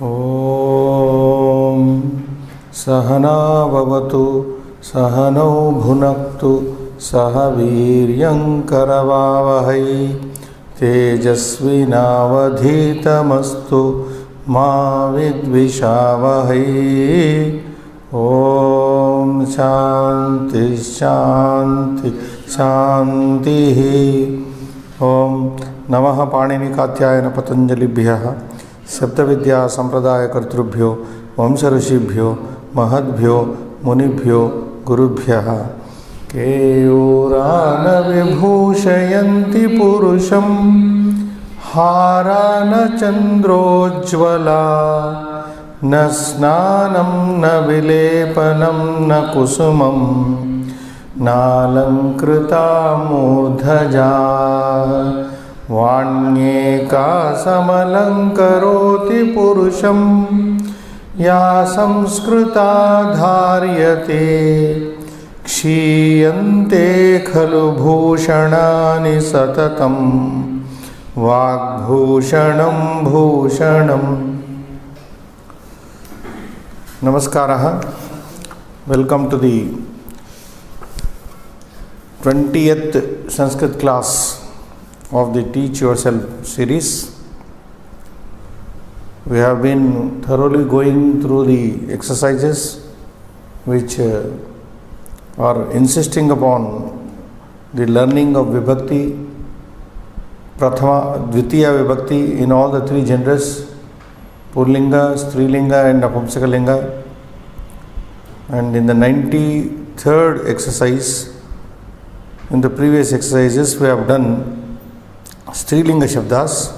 ॐ सहना भवतु सहनौ भुनक्तु सह वीर्यं करवावहै तेजस्विनावधीतमस्तु मा विद्विषावहै। ॐ शान्ति शान्ति शान्तिः। ॐ नमः पाणिनिकात्यायन पतञ्जलिभ्यः शब्दविद्या संप्रदायकर्तृभ्यो वंश ऋषिभ्यो महद्भ्यो मुनिभ्यो गुरुभ्यः। केयूरान विभूषयन्ति पुरुषं हारा न चन्द्रोज्ज्वला न स्नानं न विलेपनं न कुसुमं नालङ्कृता मूर्धजा वाण्येका समलङ्करोति पुरुषं या संस्कृता धार्यते क्षीयन्ते खलु भूषणानि सततं वाग्भूषणं भूषणम्। नमस्कारः। Welcome to the 20th Sanskrit class of the Teach Yourself series. We have been thoroughly going through the exercises which are insisting upon the learning of Vibhakti, Prathama, Dvitiya Vibhakti in all the three genders, Purlinga, Strilinga and Napumsakalinga. And in the 93rd exercise, in the previous exercises we have done Strilinga Shabdas,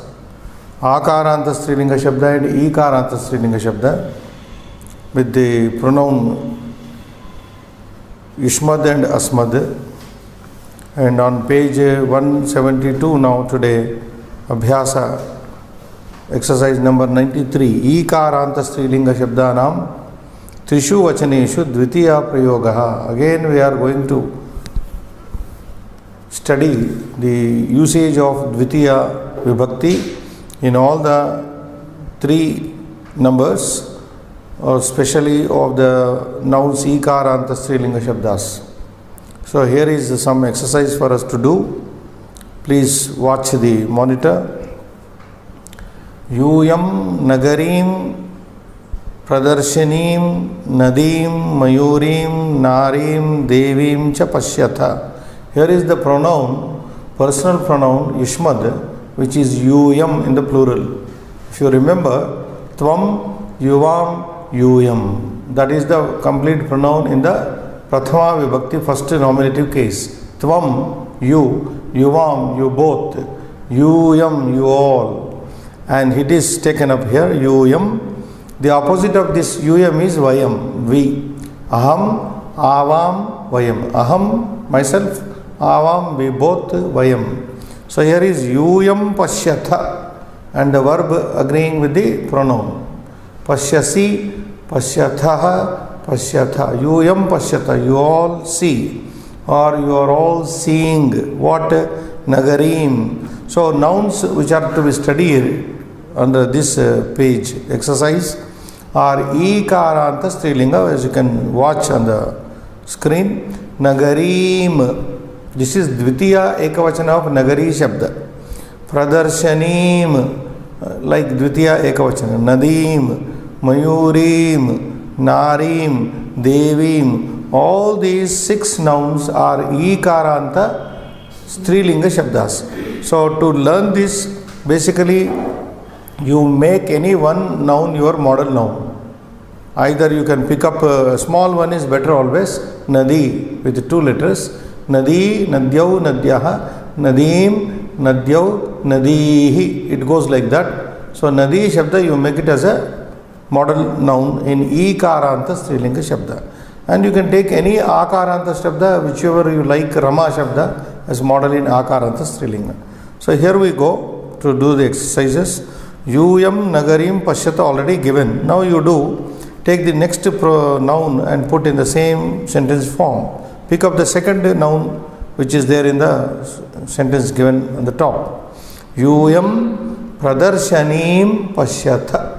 Akaranta Strilinga Shabda and Ikaranta Strilinga Shabda with the pronoun Ishmad and Asmad. And on page 172 now today, Abhyasa exercise number 93, Ikaranta Strilinga Shabdanam Trishu Vachaneshu Dvitiya Prayogaha. Again we are going to study the usage of Dvitiya Vibhakti in all the three numbers, or especially of the nouns Ikaranta Strilinga Shabdas. So here is some exercise for us to do. Please watch the monitor. Yuyam Nagarim Pradarshanim Nadim Mayurim Narim Devim Cha Pashyatha. Here is the pronoun, personal pronoun Ishmad, which is Yuyam in the plural. If you remember, Tvam, Yuvam, Yuyam. That is the complete pronoun in the Prathama Vibhakti, first nominative case. Tvam, you, Yuvam, you both, Yuyam, you all. And it is taken up here, Yuyam. The opposite of this Yuyam is Vayam, we. Aham, Avam, Vayam. Aham, myself, Avam, we both, Vayam. So here is Yuyam Pashyatha and the verb agreeing with the pronoun. Pashyasi, Pashyatha, Pashyatha. Yuyam Pashyatha, you all see, or you are all seeing. What? Nagarim. So nouns which are to be studied under this page exercise are Ikaranta Strilinga, as you can watch on the screen. Nagarim. This is Dvitiya Ekavachana of Nagari Shabda. Pradarshanim, like Dvitiya Ekavachana. Nadim, Mayurim, Narim, Devim. All these 6 nouns are Ikaranta Strilinga Shabdas. So to learn this, basically you make any one noun your model noun. Either you can pick up a small one is better always. Nadi with 2 letters. Nadi, Nadyau, Nadyaha, Nadim, Nadyau, Nadihi. It goes like that. So Nadi Shabda, you make it as a model noun in Ikaranta Strilinga Shabda. And you can take any Akaranta Shabda, whichever you like, Rama Shabda, as model in Akaranta Strilinga. So here we go to do the exercises. Yuyam Nagarim Pashyata already given. Now you do, take the next noun and put in the same sentence form. Pick up the second noun which is there in the sentence given on the top. Yuyam Pradarshanim Pashyatha.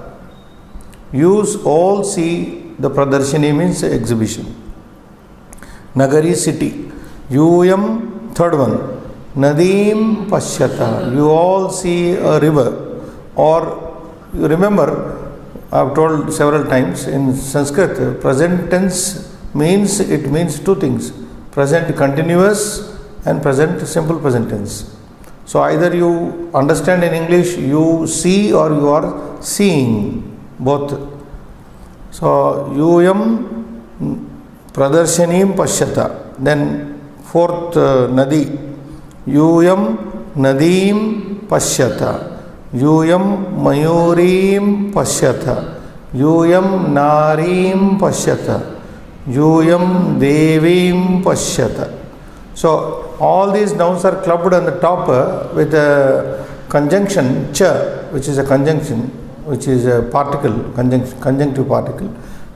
You all see the Pradarshini means exhibition. Nagari, city. Yuyam, third one. Nadim Pashyata. You all see a river. Or you remember, I have told several times in Sanskrit, present tense means, it means two things. Present continuous and present simple present tense. So either you understand in English, you see, or you are seeing, both. So Yuyam Pradarshanim Pashyata. Then fourth Nadi. Yuyam Nadim Pashyata. Yuyam Mayurim Pashyata. Yuyam Narim Pashyata. Yuyam Devim Pashyata. So all these nouns are clubbed on the top with a conjunction cha, which is a conjunction, which is a particle, conjunctive particle.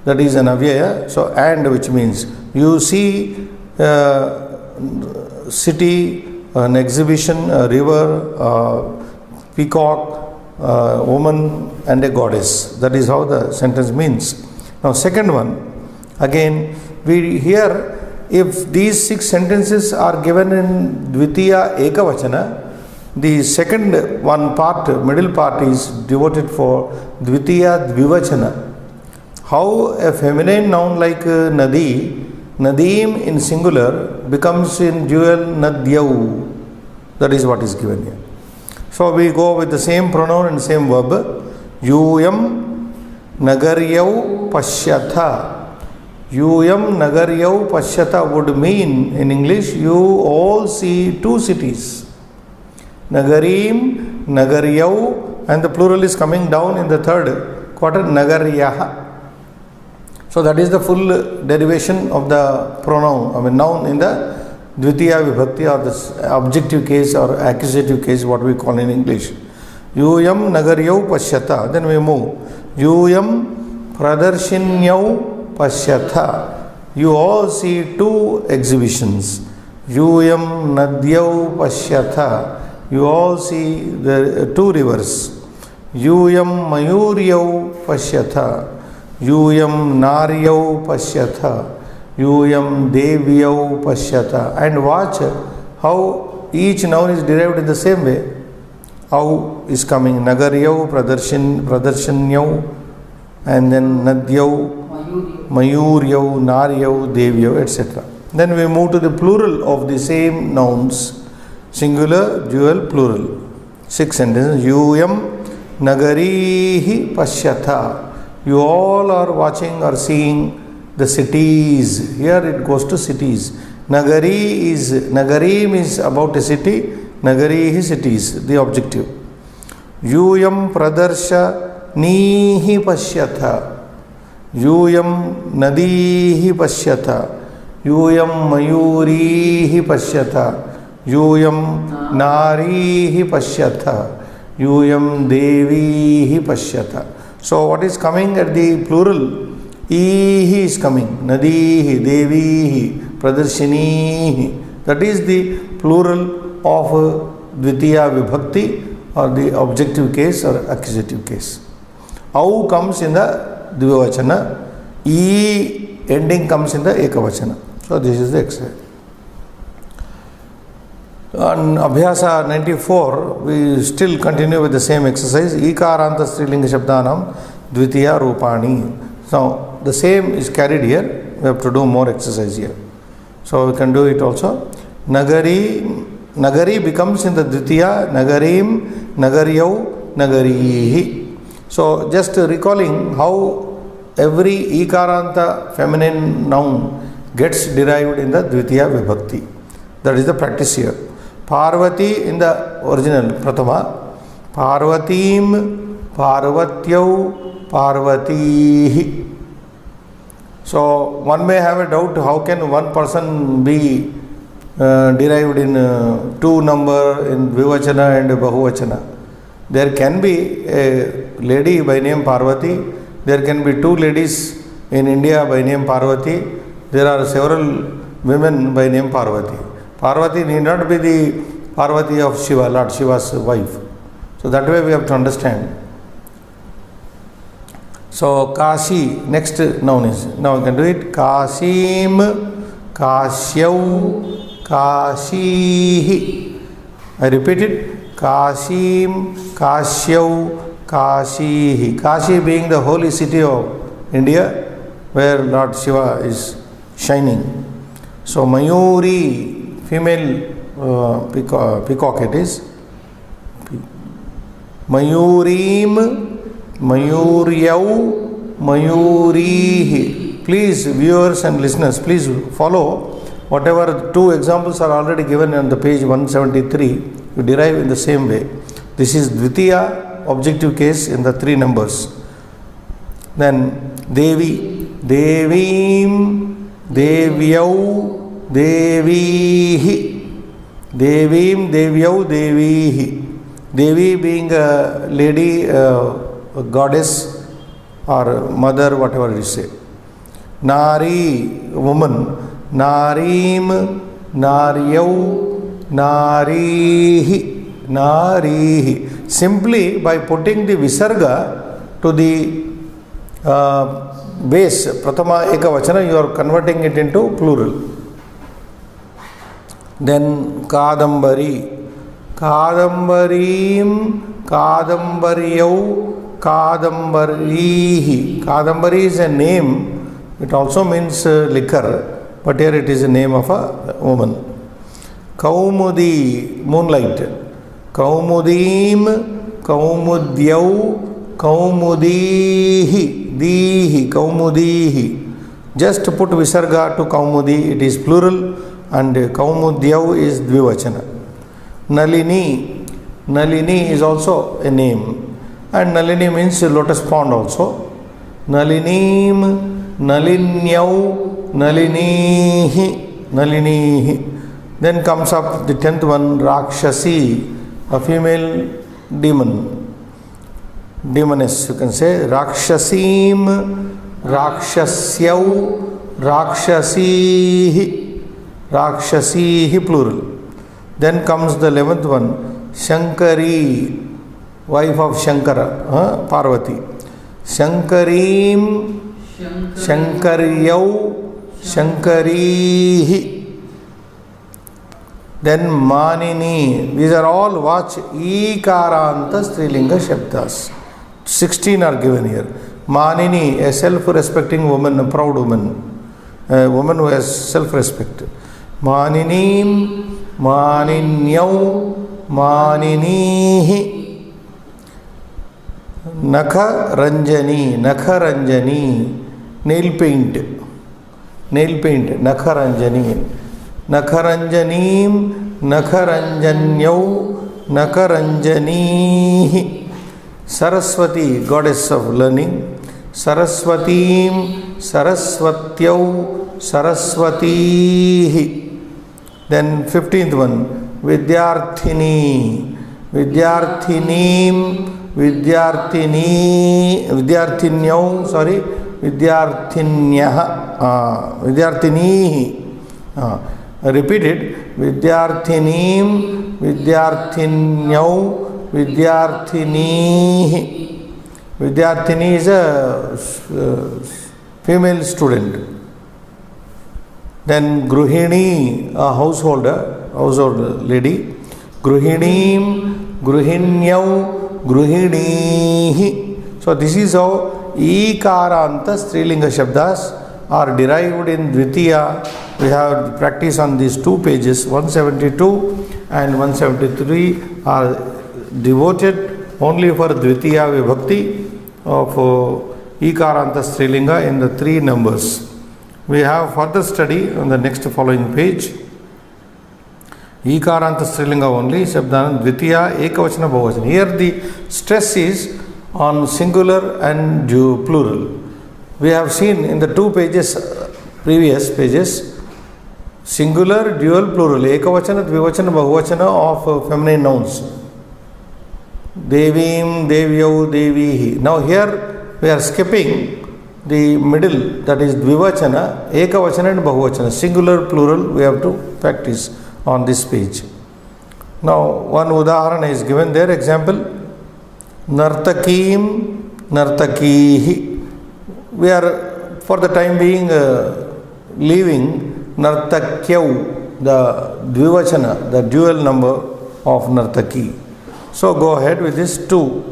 That is an avyaya. So and, which means you see city, an exhibition, a river, a peacock, a woman and a goddess. That is how the sentence means. Now second one, again we hear, if these 6 sentences are given in Dvitiya Ekavachana, the second one part, middle part is devoted for Dvitiya Dvivachana. How a feminine noun like Nadi, Nadim in singular, becomes in dual Nadyau. That is what is given here. So we go with the same pronoun and same verb. Yuyam Nagaryau Pashyatha. Yuyam Nagaryau Pashyata would mean in English, you all see 2 cities. Nagarim, Nagaryau, and the plural is coming down in the third quarter, Nagaryaha. So that is the full derivation of the pronoun, noun in the Dvitiya Vibhakti, or the objective case or accusative case, what we call in English. Yuyam Nagaryau Pashyata. Then we move. Yuyam Pradarshinyau Pashyatha. You all see 2 exhibitions. Yuyam Nadyau Pashyatha. You all see the 2 rivers. Yuyam Mayuryau Pashyatha. Yuyam Naryau Pashyatha. Yuyam Devyau Pashyatha. And watch how each noun is derived in the same way. How is coming Nagaryau, Pradarshinyau, and then Nadyau, Mayuryau, Naryau, Devyau, etc. Then we move to the plural of the same nouns. Singular, dual, plural. 6 sentences. Yuyam Nagarihi Pashyatha. You all are watching or seeing the cities. Here it goes to cities. Nagarim is about a city. Nagarihi, cities, the objective. Yuyam Pradarsha Nihi Pashyatha. Yuyam Nadihi Pashyatha. Yuyam Mayurihi Pashyatha. Yuyam Narihi Pashyatha. Yuyam Devihi Pashyatha. So what is coming at the plural? Ihi is coming. Nadihi, Devihi, Pradarshinihi. That is the plural of Dvitiya Vibhakti, or the objective case or accusative case. Au comes in the Dvivachana. E ending comes in the Ekavachana. So this is the exercise. On Abhyasa 94, we still continue with the same exercise. Ikaranta Strilinga Shabdanam Dvitiya Rupani. Now the same is carried here. We have to do more exercise here. So we can do it also. Nagari becomes in the Dvitiya Nagarim, Nagaryau, Nagarihi. So just recalling how every Ikaranta feminine noun gets derived in the Dvitiya Vibhakti. That is the practice here. Parvati in the original Pratama. Parvatim, Parvatyau, Parvatihi. So one may have a doubt, how can one person be derived in 2 number in Vivachana and Bahuvachana? There can be a lady by name Parvati. There can be 2 ladies in India by name Parvati. There are several women by name Parvati. Parvati need not be the Parvati of Shiva, Lord Shiva's wife. So that way we have to understand. So Kashi, next noun is, now you can do it. Kasim, Kashyau, Kashihi. I repeat it. Kasim, Kashyau, Kashihi. Kashi being the holy city of India, where Lord Shiva is shining. So Mayuri, female peacock it is. Mayurim, Mayuryau, Mayurihi. Please, viewers and listeners, please follow whatever two examples are already given on the page 173. You derive in the same way. This is Dvitiya objective case in the three numbers. Then Devi, Devim, Devyau, Devihi. Devim, Devyau, Devihi. Devi being a lady, a goddess or mother, whatever you say. Nari, woman. Narim, Naryau, Narihi, Narihi. Simply by putting the Visarga to the base, Pratama Ekavachana, you are converting it into plural. Then Kadambari. Kadambarim, Kadambaryau, Kadambarihi. Kadambari is a name. It also means liquor, but here it is a name of a woman. Kaumudi, moonlight. Kaumudim, Kaumudyau, Kaumudihi, Dihi, Kaumudihi. Just put Visarga to Kaumudi, it is plural, and Kaumudyau is Dvivachana. Nalini, Nalini is also a name, and Nalini means lotus pond also. Nalinim, Nalinyau, Nalinihi, Nalinihi. Then comes up the 10th one, Rakshasi, a female demon, demoness you can say. Rakshasim, Rakshasyau, Rakshasihi, Rakshasihi plural. Then comes the 11th one, Shankari, wife of Shankara, Parvati. Shankarim, Shankaryau, Shankarihi. Then Manini. These are all, watch, Ikaranta Strilinga Shabdas. 16 are given here. Manini, a self-respecting woman, a proud woman, a woman who has self-respect. Maninim, Maninyau, Maninihi. Nakha Ranjani, Nakha Ranjani, nail paint, Nakha Ranjani. Nakharanjanim, Nakharanjanyau, Nakharanjanihi. Saraswati, goddess of learning. Saraswatim, Saraswatyau, Saraswatihi. Then 15th one, Vidyarthini, Vidyarthinim, Vidyarthinyau, sorry, Vidyarthinyaha, Vidyarthinihi. Repeat it. Vidyarthinim, Vidyarthinyau, Vidyarthinihi. Vidyarthini is a female student. Then Gruhini, a household lady. Gruhinim, Gruhinyau, Gruhinihi. So this is how Ikaranta Strilinga Shabdas are derived in Dvitiya. We have practice on these two pages, 172 and 173 are devoted only for Dvitiya Vibhakti of Ikaranta Strilinga in the three numbers. We have further study on the next following page. Ikaranta Strilinga only, Shabdanand, Dvitiya, Ekavachana, Bahuvachana. Here the stress is on singular and plural. We have seen in the two pages, previous pages, singular, dual, plural, Ekavachana, Dvivachana, Bahuvachana of feminine nouns. Devim, Devyau, Devihi. Now here we are skipping the middle, that is Dvivachana, Ekavachana and Bahuvachana. Singular, plural, we have to practice on this page. Now one udaharana is given there. Example, Nartakim, Nartakihi. we are for the time being leaving Nartakyau, the Dvivachana, the dual number of Nartaki. So go ahead with this 2.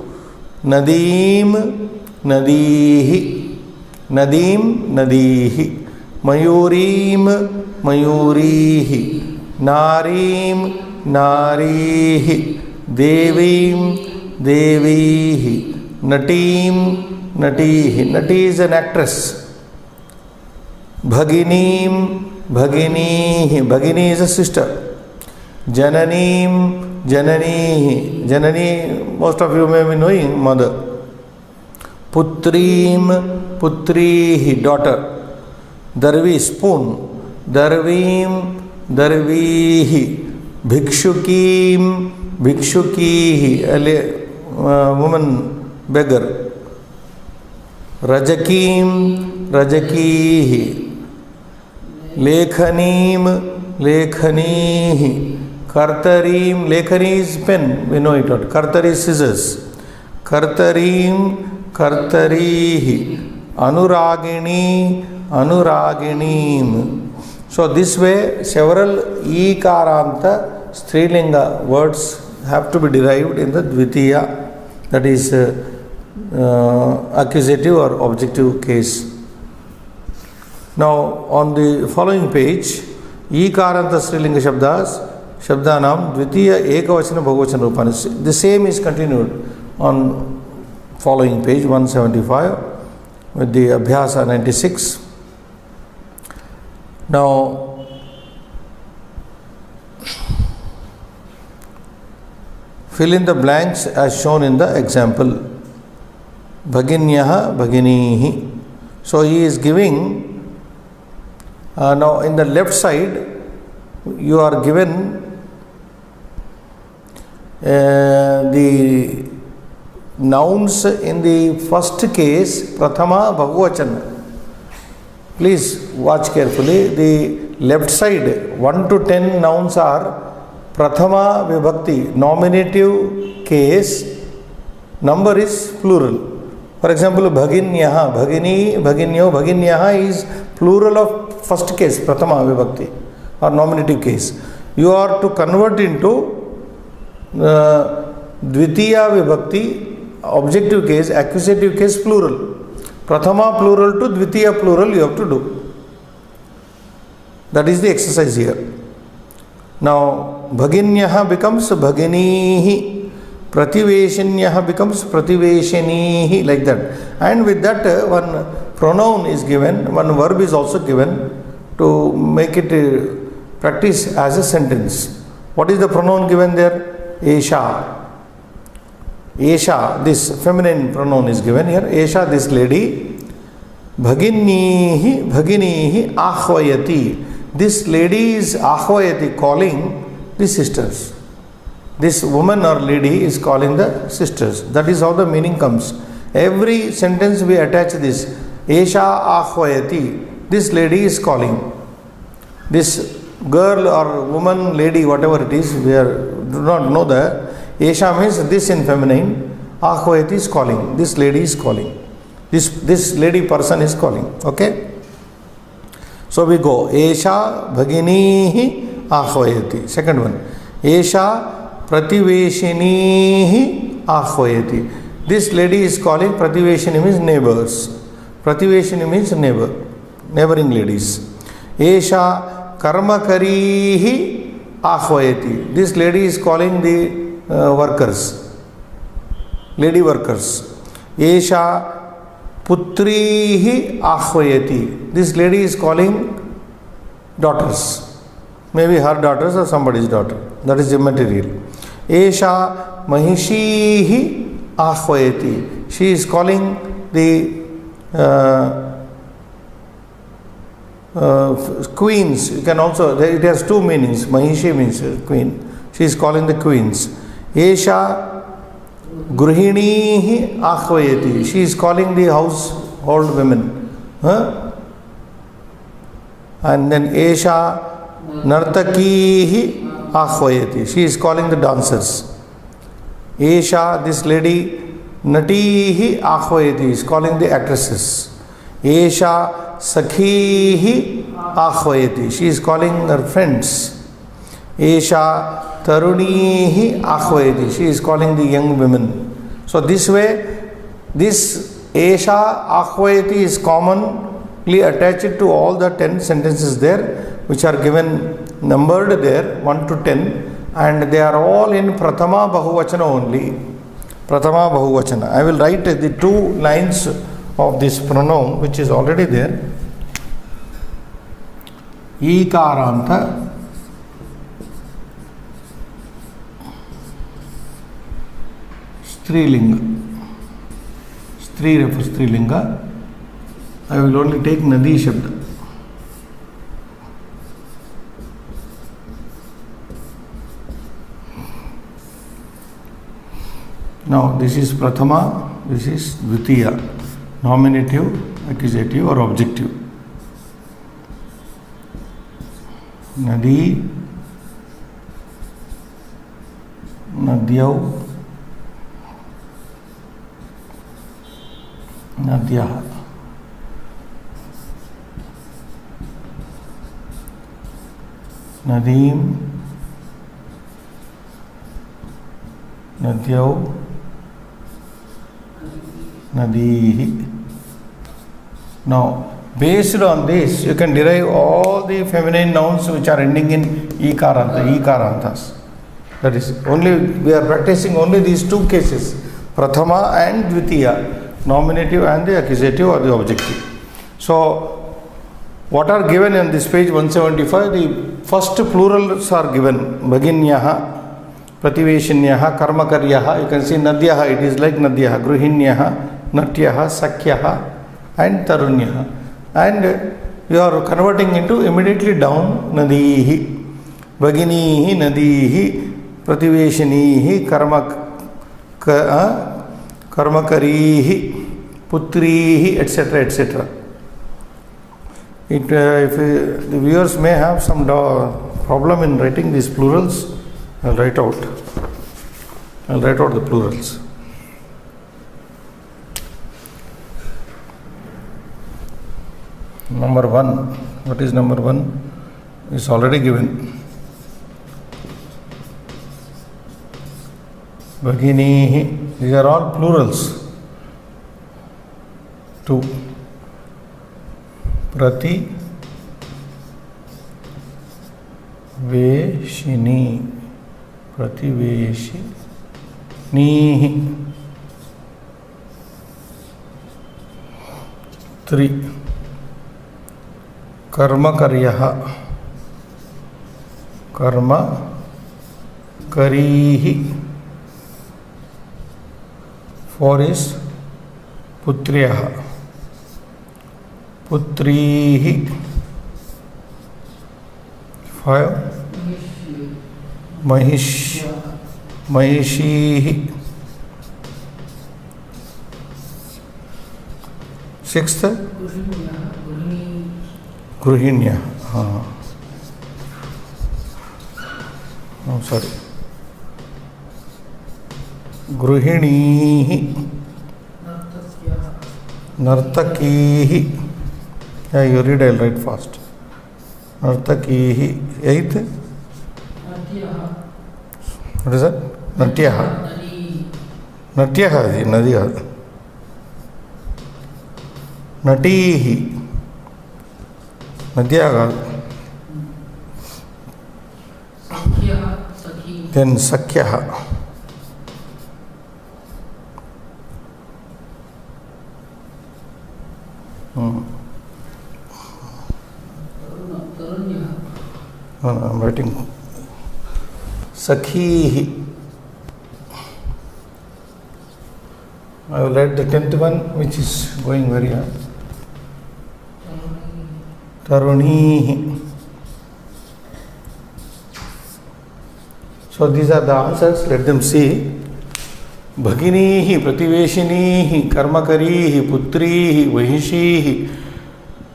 Nadim, Nadihi, Nadim, Nadihi, Mayurim, Mayurihi, Narim, Narihi, Devim, Devihi, Natim, Natihi. Nati is an actress. Bhaginim, Bhaginihi. Bhagini is a sister. Jananim, Jananihi. Janani, most of you may be knowing, mother. Putrim, Putrihi, daughter. Darvi, spoon. Darvim, Darvihi. Bhikshukim, Bhikshukihi, a woman beggar. Rajakim, Rajakihi. Lekhanim, Lekhanihi. Kartarim, Lekhani is pen, we know it all. Kartari is scissors. Kartarim, Kartarihi. Anuragini, Anuraginim. So this way several Ikaranta Strilinga words have to be derived in the Dvitiya, that is accusative or objective case. Now on the following page, Ikaranta Strilinga Shabdas, Shabdanam, Dvitiya Ekavachana Bhagavachana Rupani. The same is continued on following page 175 with the Abhyasa 96. Now, fill in the blanks as shown in the example. Bhaginyaha, Bhaginihi. So he is giving, now in the left side, you are given the nouns in the first case, Prathama Bhagavachana. Please watch carefully. The left side 1 to 10 nouns are Prathama Vibhakti, nominative case, number is plural. For example, Bhaginyaha, Bhagini, Bhaginyo, Bhaginyaha is plural of first case, Prathama Vibhakti or nominative case. You are to convert into Dvitiya Vibhakti, objective case, accusative case, plural. Prathama plural to Dvitiya plural you have to do. That is the exercise here. Now, Bhaginyaha becomes Bhaginihi, Prativeshanyaha becomes Prativeshanihi, like that. And with that one pronoun is given, one verb is also given to make it practice as a sentence. What is the pronoun given there? Esha. Esha, this feminine pronoun is given here. Esha, this lady. Bhaginihi, Bhaginihi ahvayati. This lady is ahvayati, calling the sisters. This woman or lady is calling the sisters. That is how the meaning comes. Every sentence we attach this. Esha ahvayati. This lady is calling. This girl or woman, lady, whatever it is, we do not know that. Esha means this in feminine. Ahvayati is calling. This lady is calling. This lady person is calling. Okay. So we go. Esha Bhaginihi ahvayati. Second one. Esha Prativeshanihi ahvayati. This lady is calling. Prativeshani means neighbors. Prativeshani means neighbor. Neighboring ladies. Esha Karmakarihi ahvayati. This lady is calling the workers, lady workers. Esha Putrihi ahvayati. This lady is calling daughters. Maybe her daughters or somebody's daughter. That is immaterial. Esha Mahishihi ahvayati. She is calling the queens. You can also, it has two meanings. Mahishi means queen. She is calling the queens. Esha Grihinihi ahvayati. She is calling the household women. And then Esha Nartakihi ahvayati. She is calling the dancers. Esha, this lady, Natihi ahvayati, is calling the actresses. Esha Sakhihi Ahvayati. She is calling her friends. Esha Tarunihi Ahvayati. She is calling the young women. So this way, this Esha Ahvayati is commonly attached to all the 10 sentences there, which are given numbered there 1 to 10, and they are all in Prathama Bahuvachana only. Prathama Bahuvachana. I will write the 2 lines of this pronoun which is already there. Ikaranta Strilinga. Stri refers Strilinga. I will only take Nadi Shabda. Now this is Prathama, this is Dvitiya, nominative, accusative or objective. Nadi, Nadyau, Nadyah. Nadim, Nadyau, Nadihi. Now, based on this, you can derive all the feminine nouns which are ending in Ikaranta, Ikarantas. That is, only we are practicing only these 2 cases, Prathama and Dvitiya, nominative and the accusative or the objective. So, what are given in this page 175? The first plurals are given. Bhaginyaha, Prativeshinyaha, Karmakaryaha. You can see Nadyaha, it is like Nadyaha, Gruhinyaha, Natyaha, Sakyaha and Tarunyaha. And you are converting into immediately down Nadihi, Bhaginihi, Nadihi, Prativeshinihi, Karmakarihi, Putrihi, etc. etc. If the viewers may have some problem in writing these plurals, I'll write out the plurals. Number 1, what is number 1? Is already given. Bhaginihi, these are all plurals. 2. Prati Veshini, Prativeshinihi. 3. Karmakaryaha, Karmakarihi. 4 is Putriyaha, Putrihi. 5 Mahishihi. 6th Gruhinya. Oh, sorry. Gruhinihi, Nartakihi. Yeah, you read, I'll write fast. Nartakihi. 8th? What is that? Natyaha. Natyaha, Nadiya. Natihi. Nadyaha. Then Sakyaha. I'm writing Sakhihi. I will write the 10th one, which is going very hard. Tarunihi. So these are the answers. Let them see. Bhaginihi, Prativeshinihi, Karmakarihi, Putrihi, Vahishihi,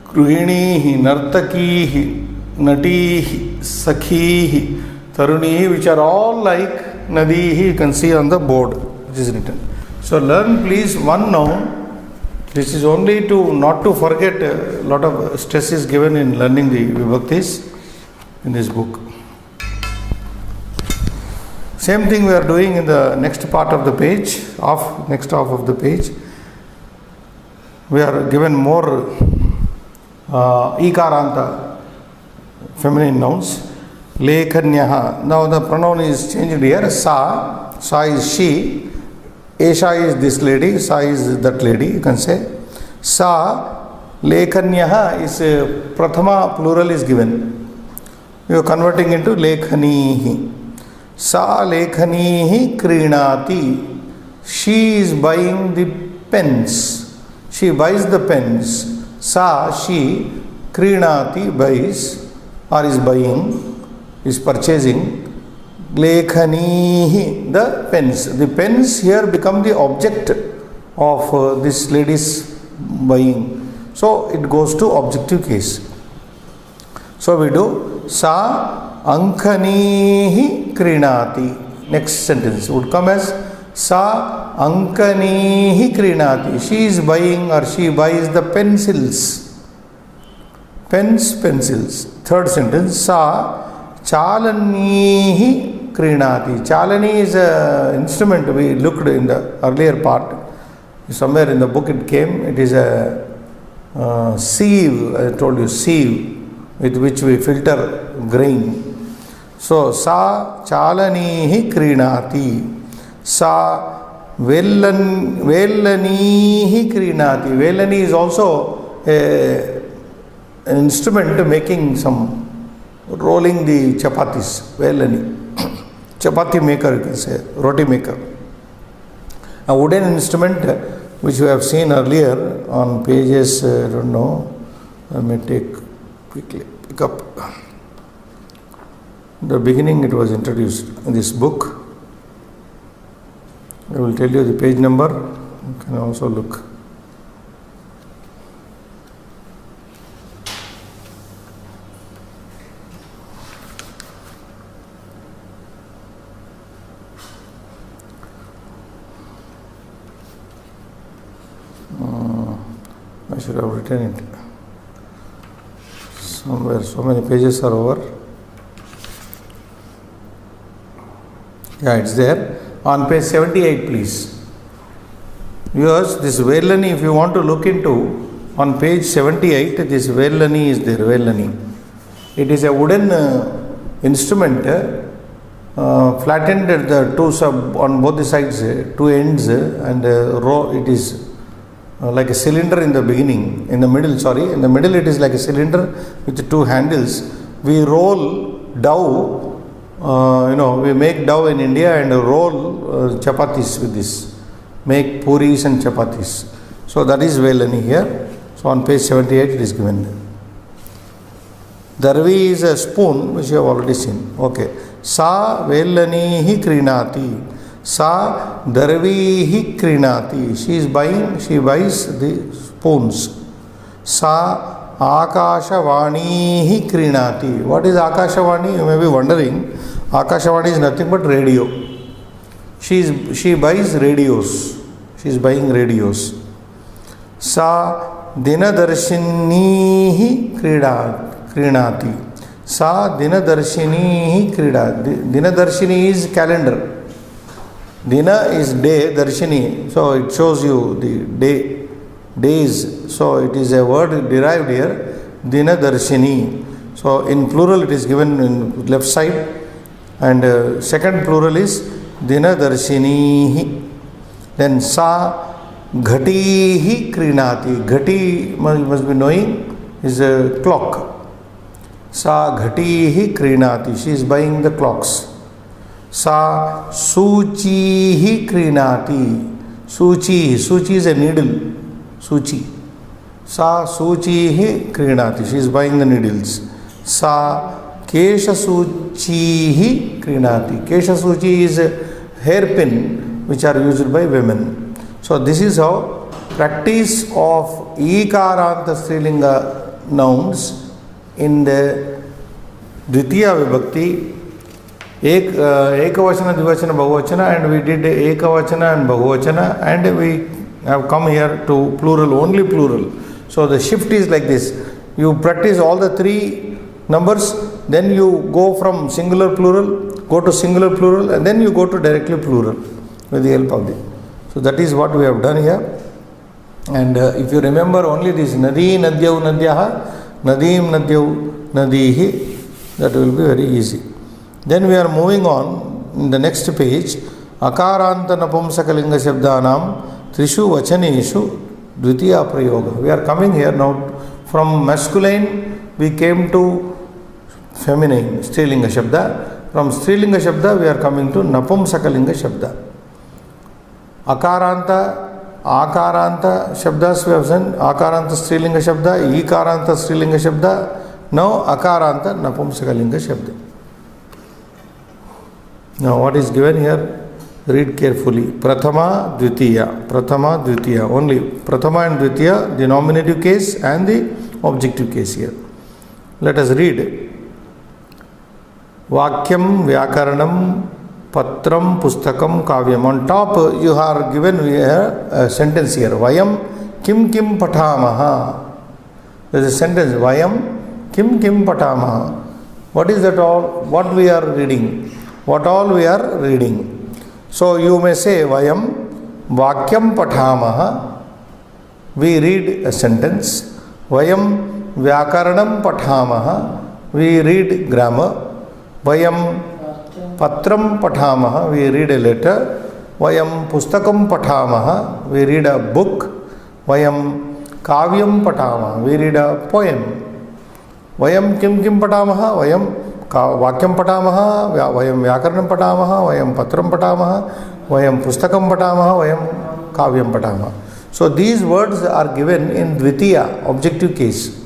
Gruhinihi, Nartakihi, Natihi, Sakhihi, Tarunihi, which are all like Nadihi, you can see on the board which is written. So learn please one noun, This is only to not to forget. A lot of stress is given in learning the vibhaktis in this book. Same thing we are doing in the next part of the page, next half of the page. We are given more ikaranta feminine nouns. Lekhanyaha. Now the pronoun is changed here. Sa is she. Esha is this lady. Sa is that lady. You can say. Sa lekhanyaha is prathama plural is given. You are converting into lekhanihi. Sa lekhanihi krinati. She is buying the pens. She buys the pens. Sa, she, krinati, buys or is buying, is purchasing. Lekhanihi, the pens. The pens here become the object of this lady's buying. So it goes to objective case. So we do Sa ankanihi krinati. Next sentence would come as Sa ankanihi krinati. She is buying or she buys the pencils. Pencils. Third sentence. Sa chalanihi krinati. Chalani is an instrument we looked in the earlier part. Somewhere in the book it came. It is a sieve. I told you, sieve with which we filter grain. So sa chalanihi krinati. Sa velanihi krinati. Velani is also an instrument making some rolling the chapatis. Velani. Chapati maker, you can say, roti maker. A wooden instrument which we have seen earlier on pages, I don't know, I may pick up. The beginning it was introduced in this book. I will tell you the page number. You can also look. I should have written it somewhere. So many pages are over. Yeah, it's there. On page 78, please. Viewers, this Velani, if you want to look into, on page 78, this Velani is there. Velani. It is a wooden instrument, flattened at the two on both the sides, two ends, and it is like a cylinder in the beginning, in the middle it is like a cylinder with two handles. We roll dough, we make dough in India and roll chapatis with this, make puris and chapatis. So that is Velani here. So on page 78 it is given. Darvi is a spoon which you have already seen. Okay. Sa Velanihi krinati. Sa darvihi krinati. She buys the spoons. Sa akashavanihi krinati. What is akashavani? You may be wondering. Akashavani is nothing but radio. She buys radios. She is buying radios. Sa dinadarshinihi krinati. Sa dinadarshinihi krinati. Dinadarshini is calendar. Dina is day, darshini, so it shows you the days. So it is a word derived here, Dina darshini. So in plural it is given in left side, and second plural is Dina darshinihi. Then sa ghatihi krinati. Ghati must be knowing is a clock. Sa ghatihi krinati. She is buying the clocks. Sa suchihi krinati. Suchi is a needle. Suchi. Sa suchihi krinati. She is buying the needles. Sa kesha suchihi krinati. Kesha suchi is a hairpin which are used by women. So this is how practice of ikaranta strilinga nouns in the Dvitiya Vibhakti, Ekavachana, Dvivachana, Bahuvachana, and we did Ekavachana and Bahuvachana, and we I have come here to plural, only plural. So the shift is like this. You practice all the three numbers, then you go from singular plural, go to singular plural, and then you go to directly plural with the help of the. So that is what we have done here. And if you remember only this Nadi, Nadyau, Nadyaha, Nadim, Nadyau, Nadihi, that will be very easy. Then we are moving on in the next page. Akaranta Napumsakalinga Shabdanam Trishu Vachaneshu Dvitiya Prayoga. We are coming here now from masculine, we came to feminine, Strilinga Shabda. From Strilinga Shabda, we are coming to Napumsakalinga Shabda. Akaranta, Akaranta Shabdas we have seen, Akaranta Strilinga Shabda, Ikaranta Strilinga Shabda, now Akaranta Napumsakalinga Shabda. Now what is given here? Read carefully. Prathama, Dvitiya, only Prathama and Dvitiya, the nominative case and the objective case here. Let us read. Vakyam, Vyakaranam, Patram, Pustakam, Kavyam. On top you are given here a sentence here. Vayam kim kim patamaha. There is a sentence. Vayam kim kim patamaha. What is that all? What we are reading? What all we are reading? So you may say Vayam Vakyam patamaha. We read a sentence. Vayam Vyakaranam patamaha. We read grammar. Vayam Patram patamaha, we read a letter. Vayam Pustakam patamaha, we read a book. Vayam Kavyam patamaha, we read a poem. Vayam Kim Kim patamaha, Vayam Vakyam patamaha, Vayam Vyakaranam patamaha, Vayam Patram patamaha, Vayam Pustakam patamaha, Vayam Kavyam patamaha. So these words are given in Dvitiya, objective case.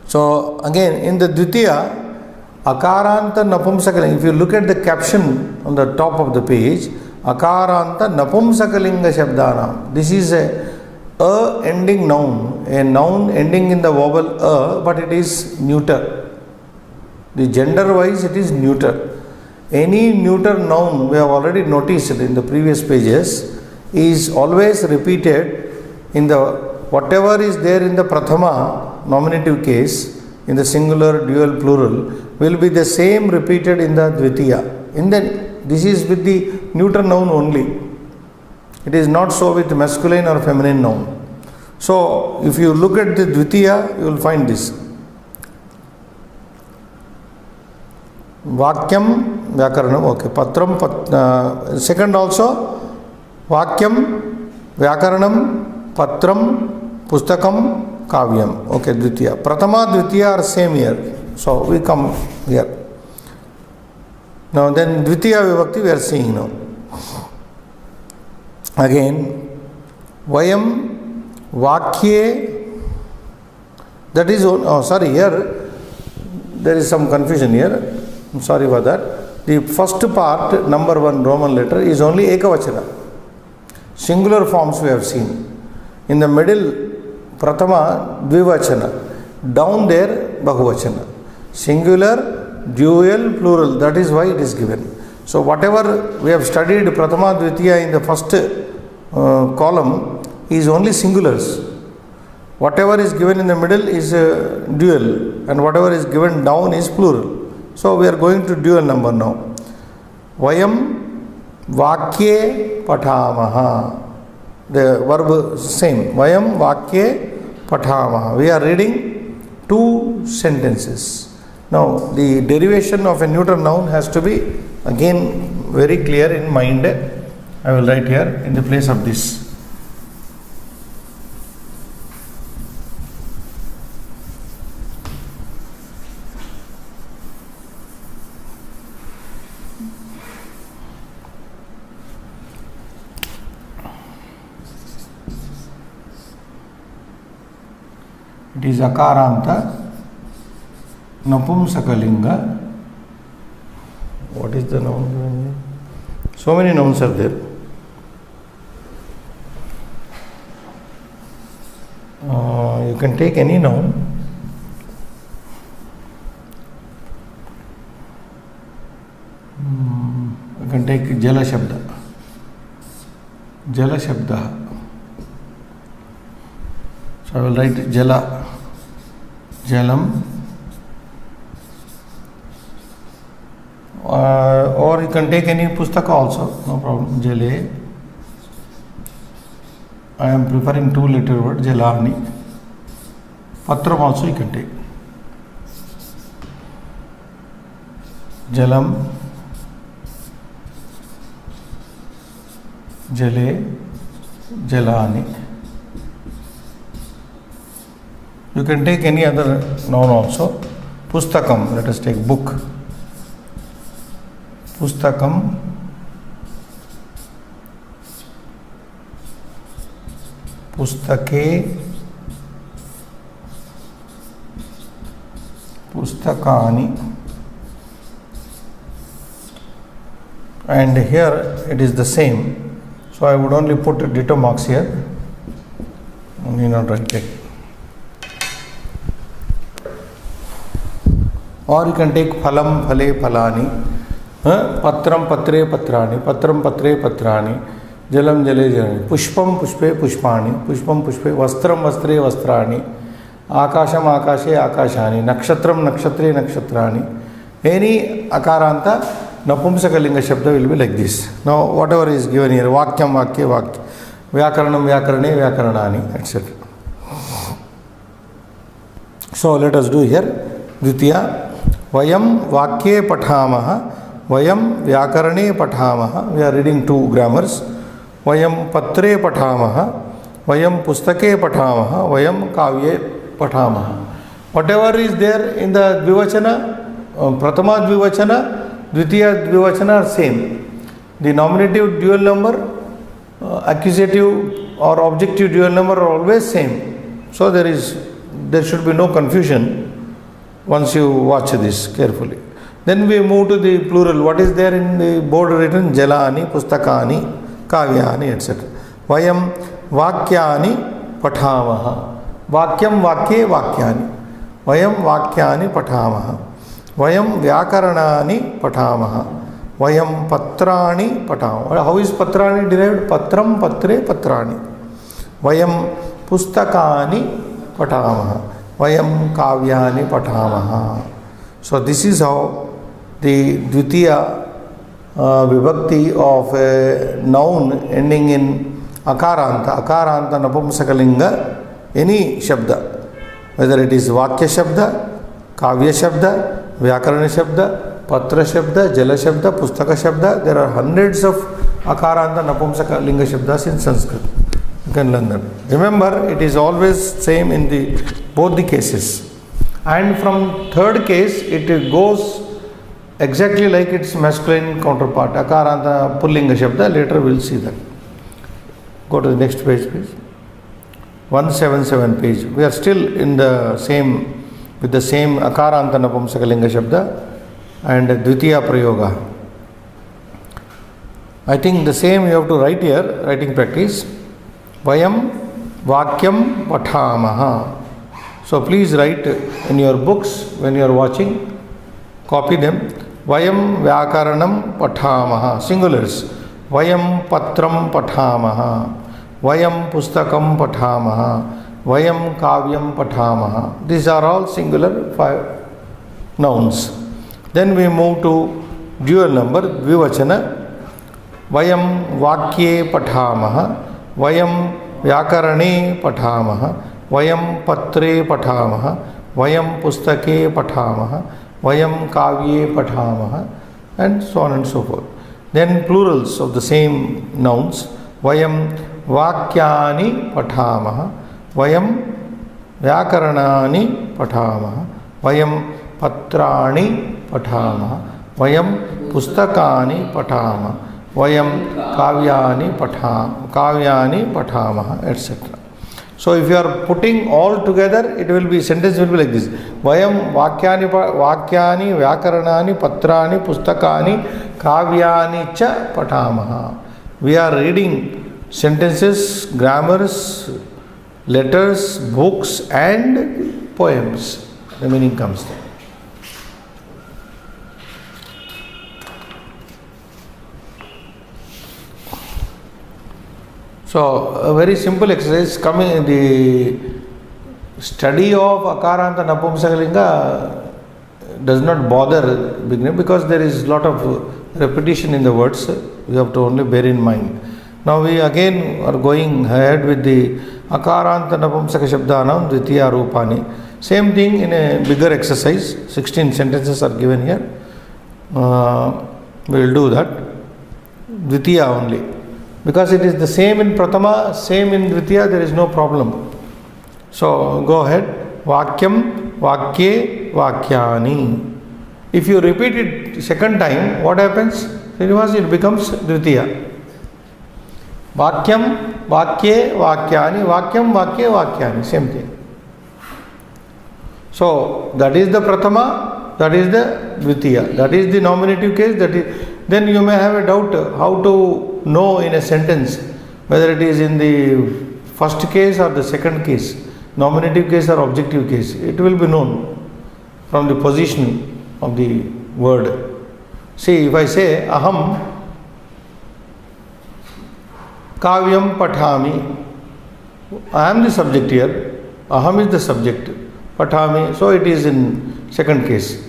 So again in the Dvitiya, Akaranta Napumsakalinga, if you look at the caption on the top of the page, Akaranta Napumsakalinga Shabdana. This is a ending noun, a noun ending in the vowel a, but it is neuter. The gender wise it is neuter. Any neuter noun, we have already noticed in the previous pages, is always repeated in the whatever is there in the Prathama nominative case, in the singular, dual, plural, will be the same repeated in the Dvitiya. This is with the neuter noun only. It is not so with masculine or feminine noun. So, if you look at the Dvitiya, you will find this. Vakyam, Vyakaranam, okay. Patram, second also, Vakyam, Vyakaranam, Patram, Pustakam, Kavyam. Okay, Dvitiya. Prathama, Dvitiya are same here. So we come here. Now then Dvitiya Vibhakti we are seeing now. Again, Vayam Vakye, that is, oh sorry, here there is some confusion here. I'm sorry for that. The first part, number 1 Roman letter, is only Ekavachana. Singular forms we have seen. In the middle, Prathama, Dvivachana. Down there, Bahuvachana. Singular, dual, plural. That is why it is given. So whatever we have studied Prathama, Dvitiya in the first column is only singulars. Whatever is given in the middle is dual, and whatever is given down is plural. So we are going to dual number now. Vayam Vakye Pathamaha. The verb same. Vayam Vakye Pathamaha. We are reading 2 sentences. Now the derivation of a neuter noun has to be again very clear in mind. I will write here in the place of this. It is Akaranta Napumsakalinga. What is the noun? So many nouns are there. You can take any noun. You can take Jala Shabda. Jala Shabda. So I will write Jala, Jalam, or you can take any pustaka also, no problem. Jale. I am preferring two-letter word, Jalani. Patram also you can take. Jalam, Jale, Jalani. You can take any other noun also. Pustakam, let us take book. Pustakam, Pustake, Pustakani. And here it is the same. So I would only put ditto marks here. Only not write it. Or you can take phalam, phale, phalani, patram, patre, patrani, patram, patre, patrani, jalam, jale, jalani, pushpam, pushpe, pushpani, pushpam, pushpe, vastram, vastre, vastrani, akasham, akashe, akashani, nakshatram, nakshatre, nakshatrani. Any akaranta, napumsakalinga shabda will be like this. Now whatever is given here, vakyam, vakya, vakya, vyakaranam, vyakarane, vyakaranani, etc. So let us do here. Dvitiya. Vayam vakye pathamaha, vayam vyakarane pathamaha. We are reading two grammars. Vayam patre pathamaha, vayam pustake pathamaha, vayam kavye pathamaha. Whatever is there in the dvivachana, pratama dvivachana, dvitiya dvivachana are same. The nominative dual number, accusative or objective dual number are always same. So there should be no confusion once you watch this carefully. Then we move to the plural. What is there in the board written? Jalani, Pustakani, Kavyani, etc. Vayam Vakyani Pathamaha. Vakyam Vakye Vakyani. Vayam Vakyani Pathamaha. Vayam Vyakaranani Pathamaha. Vayam Patrani Pathamaha. How is Patrani derived? Patram, Patre, Patrani. Vayam Pustakani Pathamaha. Vayam Kavyani Pathamaha. So this is how the Dvitiya vibhakti of a noun ending in akaranta, akaranta napumsakalinga, any shabda, whether it is vakya shabda, kavya shabda, vyakarana shabda, patra shabda, jala shabda, pustaka shabda, there are hundreds of akaranta napumsakalinga shabdas in Sanskrit. You can learn them. Remember, it is always same in both the cases. And from third case, it goes exactly like its masculine counterpart. Akaranta pullinga shabda. Later we will see that. Go to the next page, please. 177 page. We are still in the same, with the same akaranta napumsakalinga shabda and dvitiya prayoga. I think the same you have to write here, writing practice. Vayam Vakyam Pathamaha. So please write in your books when you are watching, copy them. Vayam Vyakaranam Pathamaha, singulars. Vayam Patram Pathamaha. Vayam Pustakam Pathamaha. Vayam Kavyam Pathamaha. These are all singular 5 nouns. Then we move to dual number, Dvivachana. Vayam Vakye Pathamaha. Vayam Vyakarane Pathamaha. Vayam Patre Pathamaha. Vayam Pustake Pathamaha. Vayam Kavye Pathamaha. And so on and so forth. Then plurals of the same nouns. Vayam Vakyani Pathamaha. Vayam Vyakaranani Pathamaha. Vayam Patrani Pathamaha. Vayam Pustakani Pathamaha. Vayam Kavyani Pathamaha, etc. So if you are putting all together, it will be, sentence will be like this. Vayam Vakyani Vyakaranani Patrani Pustakani Kavyani Cha Pathamaha. We are reading sentences, grammars, letters, books and poems. The meaning comes there. So a very simple exercise, coming the study of Akaranta Napumsakalinga does not bother beginner because there is lot of repetition in the words. We have to only bear in mind. Now we again are going ahead with the Akaranta Napumsaka Shabdanam Dvitiya Rupani. Same thing in a bigger exercise. 16 sentences are given here. We will do that. Dvitiya only. Because it is the same in Pratama, same in Dvitiya, there is no problem. So go ahead. Vakyam, Vakye, Vakyani. If you repeat it second time, what happens? It becomes Dvitiya. Vakyam, Vakye, Vakyani. Vakyam, Vakye, Vakyani. Same thing. So that is the Pratama, that is the Dvitiya. That is the nominative case. Then you may have a doubt how to know in a sentence whether it is in the first case or the second case, nominative case or objective case. It will be known from the position of the word. See, if I say Aham Kavyam Pathami, I am the subject here, Aham is the subject, Pathami, so it is in second case.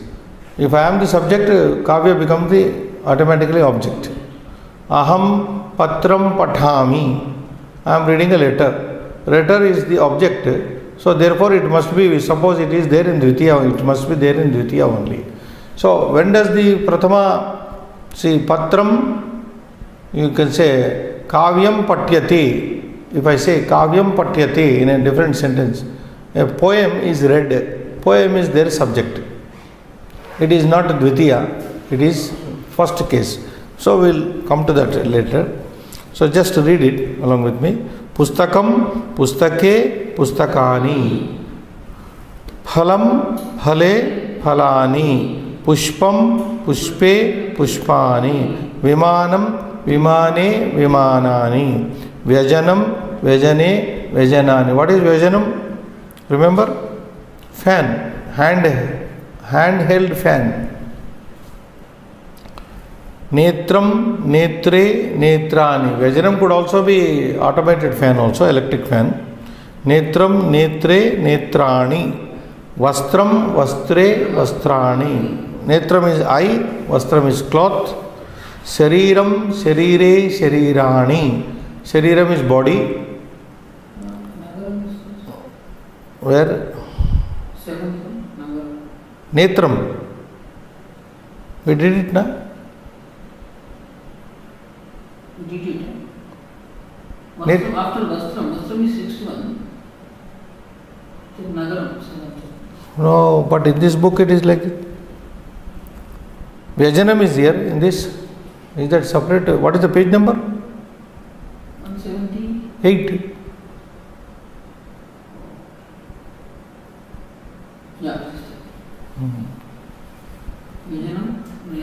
If I am the subject, Kavya becomes the automatically object. Aham Patram Pathami, I am reading a letter. Letter is the object, so therefore it must be, suppose it is there in Dvitiya, it must be there in Dvitiya only. So when does the Prathama, see Patram, you can say Kavyam Patyati. If I say Kavyam Patyati in a different sentence, a poem is read, poem is their subject. It is not Dvitiya, it is first case. So we will come to that later. So just read it along with me. Pustakam, Pustake, Pustakani. Phalam, Phale, Phalani. Pushpam, Pushpe, Pushpani. Vimanam, Vimane, Vimanani. Vyajanam, Vyajane, Vyajanani. What is Vyajanam? Remember? Fan, hand-held fan. Netram, Netre, Netrani. Vyajanam could also be automated fan also, electric fan. Netram, Netre, Netrani. Vastram, Vastre, Vastrani. Netram is eye, Vastram is cloth. Shariram, Sharire, Sharirani. Shariram is body. Where? Netram. We did it now? We did it. Vastram, after Vastram, Vastram is 6th one. Nagaram, 7th. No, but in this book it is like Vyajanam is here in this. Is that separate? What is the page number? 178. Yeah.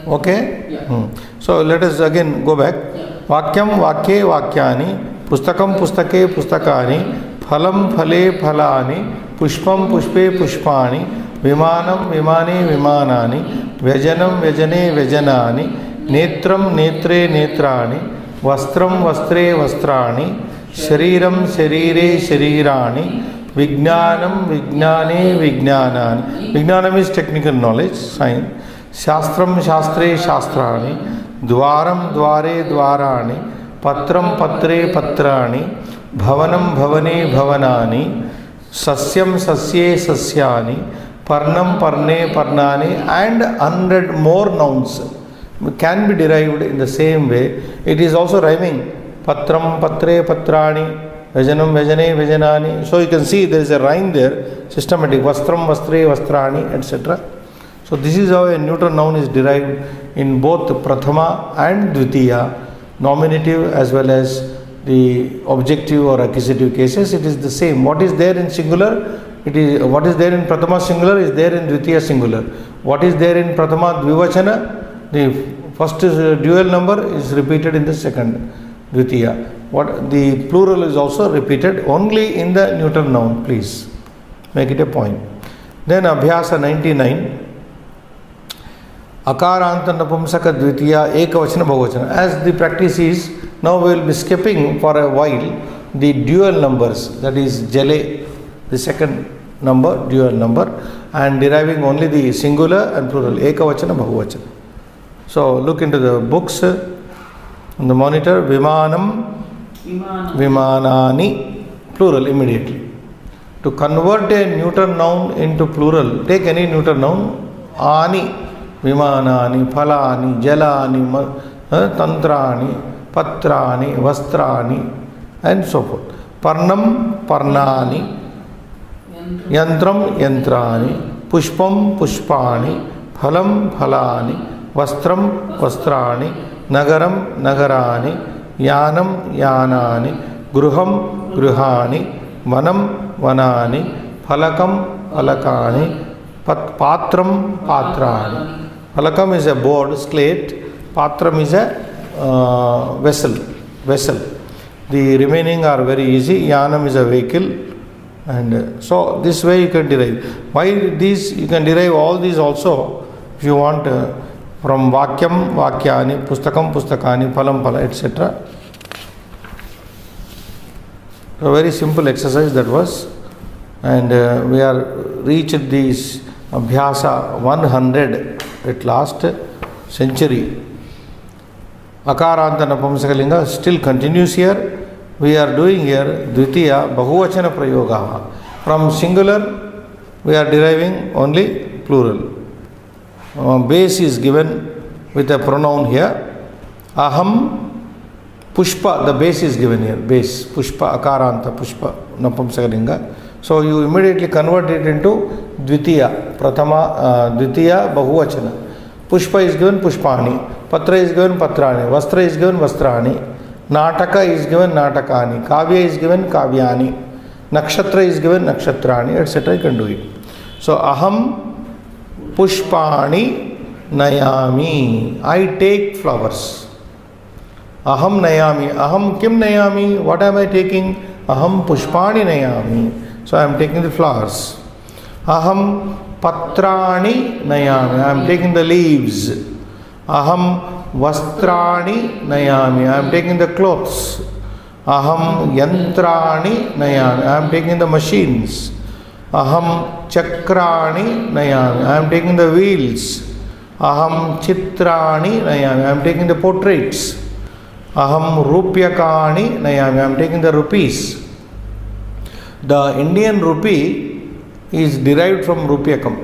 Okay? Yeah. So let us again go back. Yeah. Vakyam, Vakye, Vakyani. Pustakam, Pustake, Pustakani. Phalam, Phale, Phalani. Pushpam, Pushpe, Pushpani. Vimanam, Vimane, Vimanani. Vyajanam, Vyajane, Vyajanani. Netram, Netre, Netrani. Vastram, Vastre, Vastrani. Shariram, Sharire, Sharirani. Vijnanam, Vijnane, Vijnanani. Vijnanam is technical knowledge, science. Shastram, Shastre, Shastrani. Dwaram, Dware, Dwarani. Patram, Patre, Patrani. Bhavanam, Bhavane, Bhavanani. Sasyam, Sasye, Sasyani. Parnam, Parne, Parnani. And 100 more nouns can be derived in the same way. It is also rhyming. Patram, Patre, Patrani. Vajanam, Vajane, Vajanani. So you can see there is a rhyme there, systematic. Vastram, Vastre, Vastrani, etc. So this is how a neuter noun is derived in both Prathama and Dvitiya, nominative as well as the objective or accusative cases. It is the same. What is there in singular, it is what is there in Prathama singular is there in Dvitiya singular. What is there in Prathama Dvivachana, the first dual number is repeated in the second Dvitiya. What the plural is also repeated only in the neuter noun. Please make it a point. Then Abhyasa 99. Akaranta Napumsaka Dvitiya Ekavachana Bahuvachana. As the practice is, now we will be skipping for a while the dual numbers, that is Jale, the second number, dual number, and deriving only the singular and plural, ekavachana, bahuvachana. So look into the books on the monitor. Vimanam, vimanani, plural immediately. To convert a neuter noun into plural, take any neuter noun. Ani, vimanani, phalani, jalani, tantrani, patrani, vastrani, and so forth. Parnam, parnani, yantram, yantrani, pushpam, pushpani, phalam, phalani, vastram, vastrani, nagaram, nagarani, yanam, yanani, gruham, gruhani, vanam, vanani, phalakam, phalakani, patram, patrani. Phalakam is a board, slate. Patram is a vessel. The remaining are very easy. Yanam is a vehicle. And so this way you can derive. Why these? You can derive all these also if you want from Vakyam, Vakyani, Pustakam, Pustakani, Phalam, Phala, etc. A very simple exercise that was. And we are reached this Abhyasa 100 at last century. Akaranta Napumsakalinga still continues here. We are doing here Dvitiya Bahuvachana Prayoga. From singular we are deriving only plural. Base is given with a pronoun here. Aham Pushpa, the base is given here. Base, Pushpa, Akaranta, Pushpa, Napumsakalinga. So you immediately convert it into Dvitiya, Prathama, Dvitiya Bahuvachana. Pushpa is given Pushpani, Patra is given Patrani, Vastra is given Vastrani, Nataka is given Natakani, Kavya is given Kavyani, Nakshatra is given Nakshatrani, etc. You can do it. So Aham Pushpani Nayami, I take flowers. Aham Nayami, Aham Kim Nayami, what am I taking? Aham Pushpani Nayami, so I am taking the flowers. Aham Patrani Nayami, I am taking the leaves. Aham Vastrani Nayami, I am taking the clothes. Aham Yantrani Nayami, I am taking the machines. Aham Chakrani Nayami, I am taking the wheels. Aham Chitrani Nayami, I am taking the portraits. Aham Rupyakani Nayami, I am taking the rupees. The Indian rupee is derived from Rupyakam.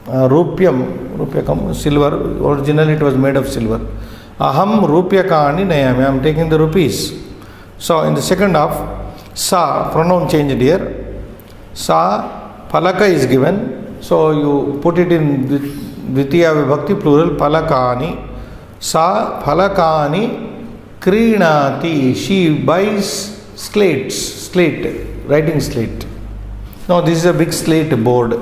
Rupyakam, silver. Originally it was made of silver. Aham Rupyakani Nayami, I am taking the rupees. So in the second half, Sa, pronoun changed here. Sa, Phalaka is given. So you put it in Dvitiya Vibhakti plural, Phalakani. Sa, Phalakani, Krinati. She buys slate, writing slate. Now this is a big slate board.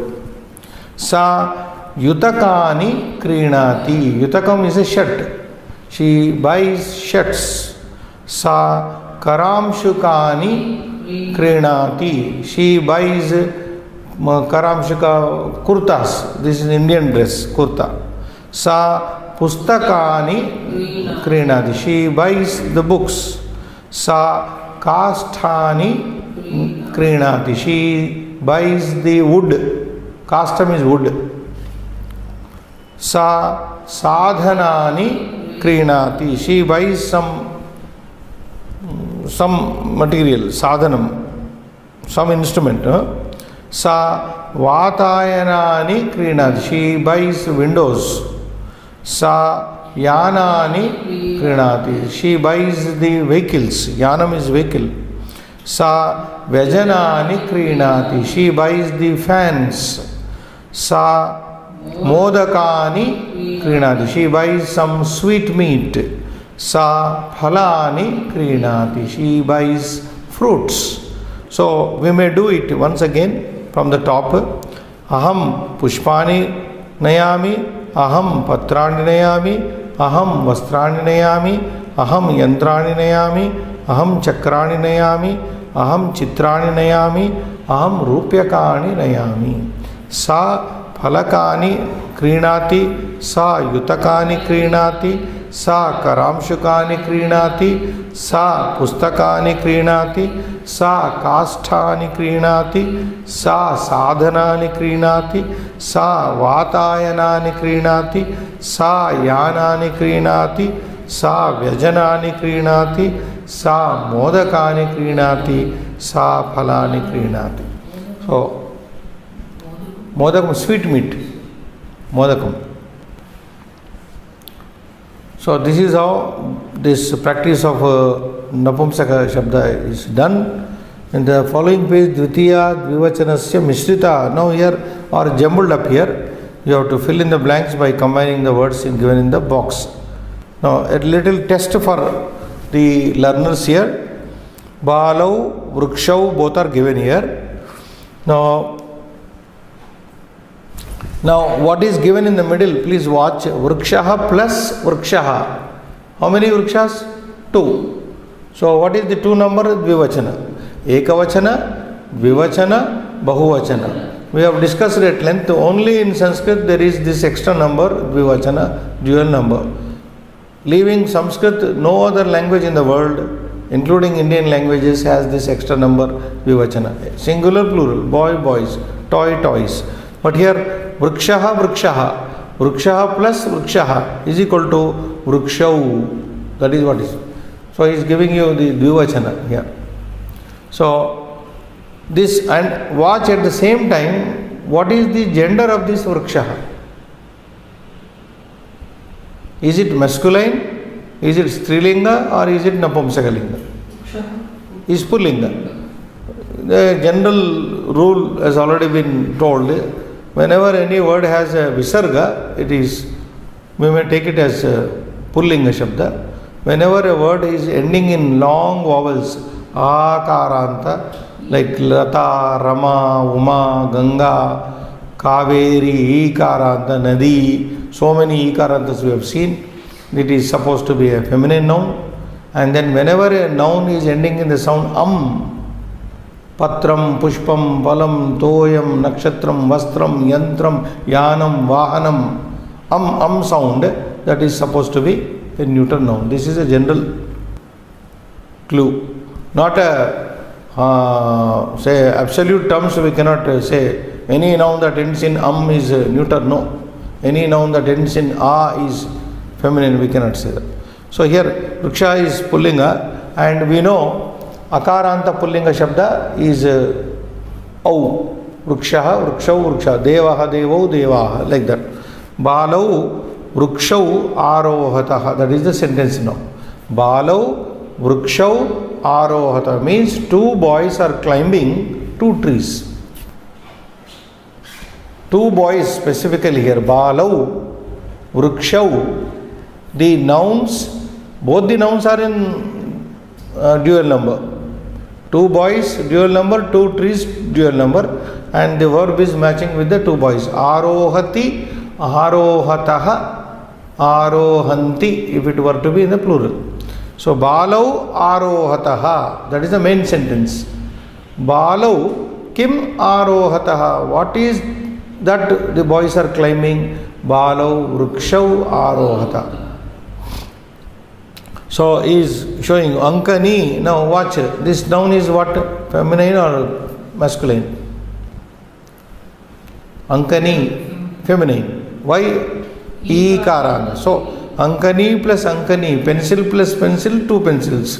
Sa Yutakani Krinati. Yutakam is a shirt. She buys shirts. Sa Karamshukani Krinati. She buys Karamshuka kurtas. This is Indian dress, kurta. Sa Pustakani Krinati. She buys the books. Sa Kasthani Krinati. She buys the wood. Kastam is wood. Sa Sadhanani Krinati. She buys some material, sadhanam, some instrument. Sa Vatayanani Krinati. She buys windows. Sa Yanani Krinati. She buys the vehicles. Yanam is vehicle. Sa Vyajanani Krinati. She buys the fans. Sa Modakani Krinati. She buys some sweet meat. Sa Phalani Krinati. She buys fruits. So we may do it once again from the top. Aham Pushpani Nayami. Aham Patrani Nayami. Aham Vastrani Nayami. Aham Yantrani Nayami. Aham Chakrani Nayami. Aham Chitrani Nayami. Aham Rupyakani Nayami. Sa Phalakani Krinati. Sa Yutakani Krinati. सा करांशुकानि क्रीणाति, सा पुस्तकानि क्रीणाति, सा काष्ठानि क्रीणाति, सा साधनानि क्रीणाति, सा वातायनानि क्रीणाति, सा यानानि क्रीणाति, सा व्यजनानि क्रीणाति, सा मोदकानि क्रीणाति, सा फलानि क्रीणाति. So modakam, sweet meat, modakam. So this is how this practice of Napumsaka Shabda is done. In the following page, Dvitiya Dvivachanasya Mishrita. Now here or jumbled up here, you have to fill in the blanks by combining the words given in the box. Now a little test for the learners here. Balau, Vrukshau, both are given here. Now what is given in the middle, please watch. Vrikshaha plus Vrikshaha. How many Vrikshas? 2. So what is the 2 number? Dvivachana. Ekavachana, Dvivachana, Bahuvachana. We have discussed at length. Only in Sanskrit there is this extra number, Dvivachana, dual number. Leaving Sanskrit, no other language in the world, including Indian languages, has this extra number, Dvivachana. Singular, plural, boy, boys, toy, toys. But here, Vrikshaha, Vrikshaha. Vrikshaha plus Vrikshaha is equal to Vrikshau. That is what is. So he is giving you the Dvivachana here. So this, and watch at the same time, what is the gender of this Vrikshaha? Is it masculine? Is it Strilinga or is it Napumsakalinga? Is Pullinga. The general rule has already been told. Whenever any word has a visarga, it is, we may take it as Pullinga Shabda. Whenever a word is ending in long vowels, Akaranta, like Lata, Rama, Uma, Ganga, Kaveri, Ikaranta, Nadi, so many Ikarantas we have seen, it is supposed to be a feminine noun. And then whenever a noun is ending in the sound Patram, Pushpam, Balam, Toyam, Nakshatram, Vastram, Yantram, Yanam, Vahanam, sound, that is supposed to be a neuter noun. This is a general clue. Not a, say, absolute terms we cannot say any noun that ends in is neuter, no. Any noun that ends in A is feminine, we cannot say that. So here, Vriksha is Pullinga, and we know Akaranta Pullinga Shabda is Au. Vrikshaha, Vrikshau, Vriksha. Devaha, Devau, Devaha. Like that. Balau, Vrikshau, Arohataha. That is the sentence now. Balau, Vrikshau, Arohata. Means 2 boys are climbing 2 trees. 2 boys specifically here. Balau, Vrikshau. The nouns, both the nouns are in dual number. 2 boys, dual number, 2 trees, dual number, and the verb is matching with the 2 boys. Arohati, Arohataha, Arohanti, if it were to be in the plural. So, Balau Arohataha, that is the main sentence. Balau Kim Arohataha, what is that the boys are climbing? Balau Vrikshau Arohata. So he is showing Ankani. Now watch, this noun is what? Feminine or masculine? Ankani, feminine. Why? Ikarana. So Ankani plus Ankani, pencil plus pencil, 2 pencils.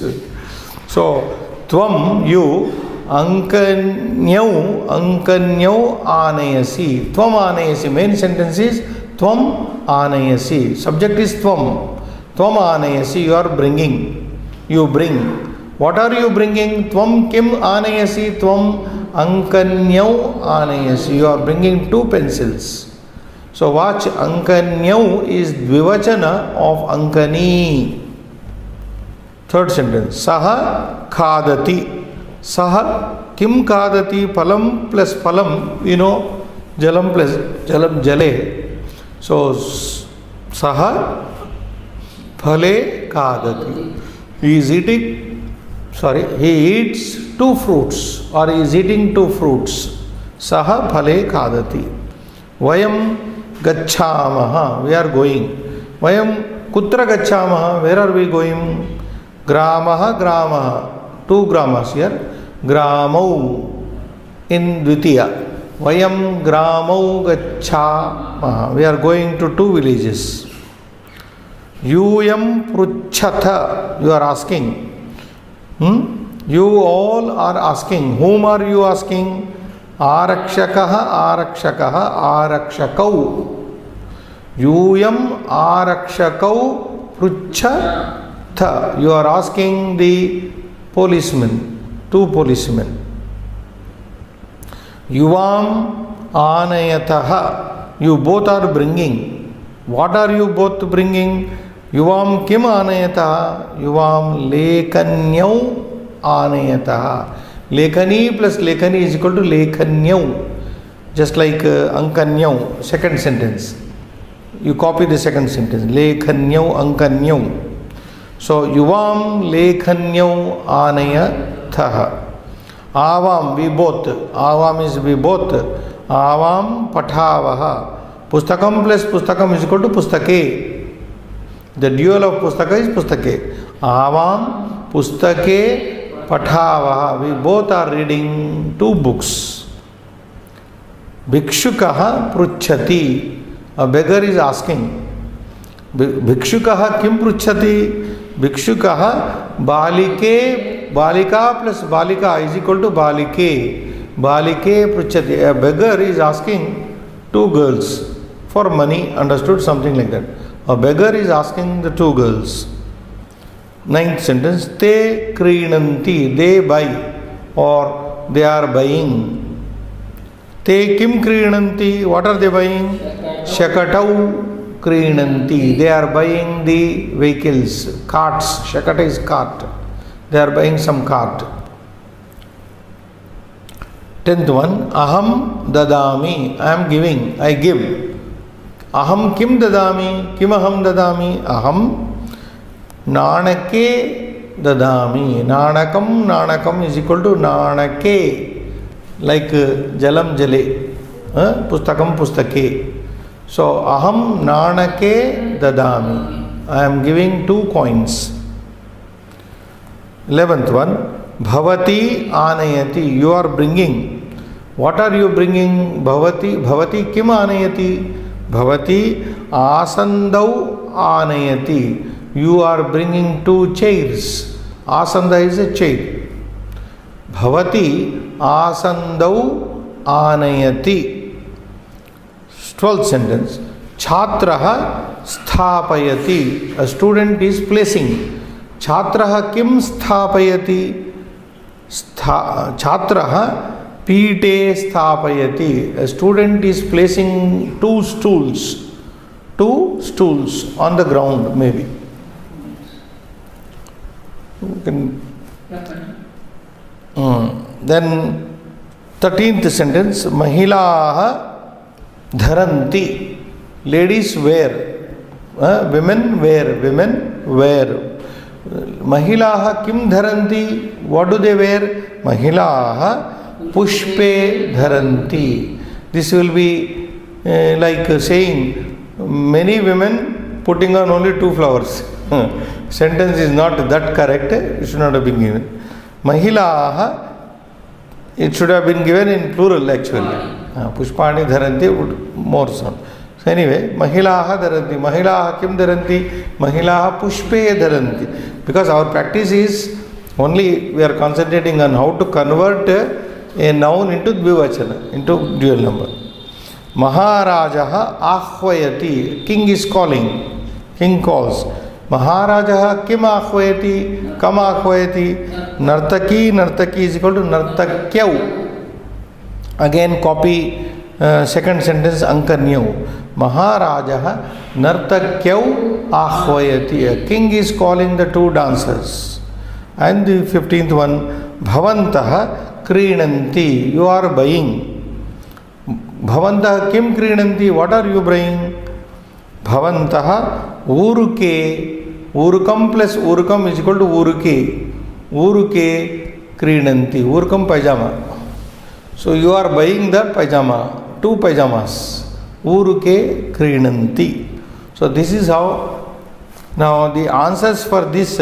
So Tvam, you, Ankanyau, Ankanyau Anayasi. Tvam Anayasi. Main sentence is Tvam Anayasi. Subject is Tvam. Tvam Anayasi, you are bringing. You bring. What are you bringing? Tvam Kim Anayasi, Tvam Ankanyau Anayasi. You are bringing 2 pencils. So watch, Ankanyau is Dvivachana of Ankani. 3rd sentence. Saha Khadati. Saha Kim Khadati, Phalam plus Phalam, you know, Jalam plus Jalam, Jale. So Saha Phale Khadati. He is eating, he eats 2 fruits, or he is eating 2 fruits. Saha Phale Khadati. Vayam Gacchamaha, we are going. Vayam Kutra gacchamaha? Where are we going? Gramaha, gramaha. 2 gramas here. Gramau in Dvitiya. Vayam gramau gacchamaha. We are going to 2 villages. Yuyam pruchhatha. You are asking. You all are asking. Whom are you asking? Arakshakaha, arakshakaha, arakshakau. Yuyam arakshakau pruchhatha. You are asking the policemen, 2 policemen. Yuvam anayataha. You both are bringing. What are you both bringing? Yuvam kim anayataha? Yuvam lekanyau anayataha. Lekani plus lekani is equal to lekanyau. Just like ankanyau, second sentence. You copy the second sentence. Lekanyau, ankanyau. So, yuvam lekanyau anayataha. Avam, we both. Avam is we both. Avam pathavaha. Pustakam plus pustakam is equal to pustake. The dual of pustaka is pustake. Avam pustake pathavaha. We both are reading 2 books. Bhikshukaha pruchhati. A beggar is asking. Bhikshukaha kim pruchhati? Bhikshukaha balike. Balika plus balika is equal to balike. Balike pruchhati. A beggar is asking 2 girls for money. Understood? Something like that. A beggar is asking the 2 girls. 9th sentence. Te krinanti. They buy or they are buying. Te kim krinanti. What are they buying? Shakatau krinanti. They are buying the vehicles, carts. Shakata is cart. They are buying some cart. 10th one. Aham dadami. I am giving. I give. Aham kim dadami. Kim aham dadami. Aham nanake dadami. Nanakam. Nanakam is equal to nanake. Like jalam jale. Pustakam pustake. So, aham nanake dadami. I am giving 2 coins. 11th one. Bhavati anayati. You are bringing. What are you bringing? Bhavati. Bhavati kim anayati? Bhavati asandau anayati. You are bringing 2 chairs. Asanda is a chair. Bhavati asandau anayati. 12th sentence. Chhatraha sthapayati. A student is placing. Chhatraha kim sthapayati? Chhatraha pite sthapayati. A student is placing 2 stools. 2 stools on the ground, maybe. You can, then 13th sentence. Mahilaha dharanti. Ladies wear. Women wear. Women wear. Mahilaha kim dharanti. What do they wear? Mahilaha pushpe dharanti. This will be like saying many women putting on only 2 flowers. Sentence is not that correct. It should not have been given. Mahilaha, it should have been given in plural actually. Pushpani dharanti would more sound. So anyway, Mahilaha dharanti. Mahilaha kim dharanti? Mahilaha pushpe dharanti. Because our practice is only we are concentrating on how to convert a noun into dvivachana, into dual number. Maharajaha ahvayati. King is calling. King calls. Maharajaha kim ahvayati? Kam ahvayati? Nartaki. Nartaki is equal to nartakyau. Again copy second sentence ankanyau. Maharajaha nartakyau ahvayati. A king is calling the 2 dancers. And the 15th one. Bhavantaha krinanti. You are buying. Bhavantaha kim krinanti. What are you buying? Bhavantaha uruke. Urukam plus urukam is equal to uruke. Uruke krinanti. Urukam pajama. So you are buying the pajama. 2 pajamas. Uruke krinanti. So this is how Now the answers for this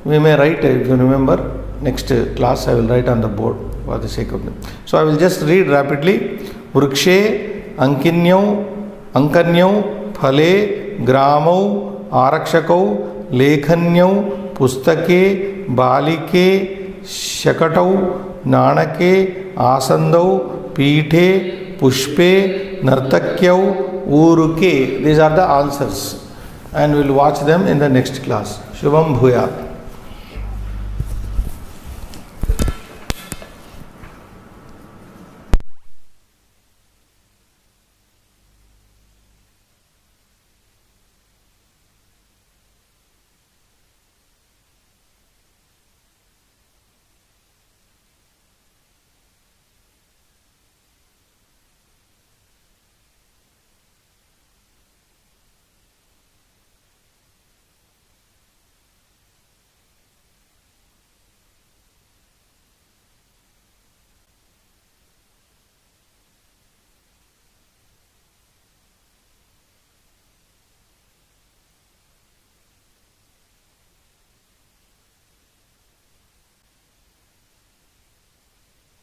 we may write, if you remember, next class I will write on the board for the sake of them. So I will just read rapidly. Vrikshe Ankinyau Ankanyau Phale Gramau Arakshakau Lekhanyau Pustake Balike Shakatau Nanake Asandau Peethe Pushpe Nartakyau Uruke. These are the answers, and we will watch them in the next class. Shubham Bhuya.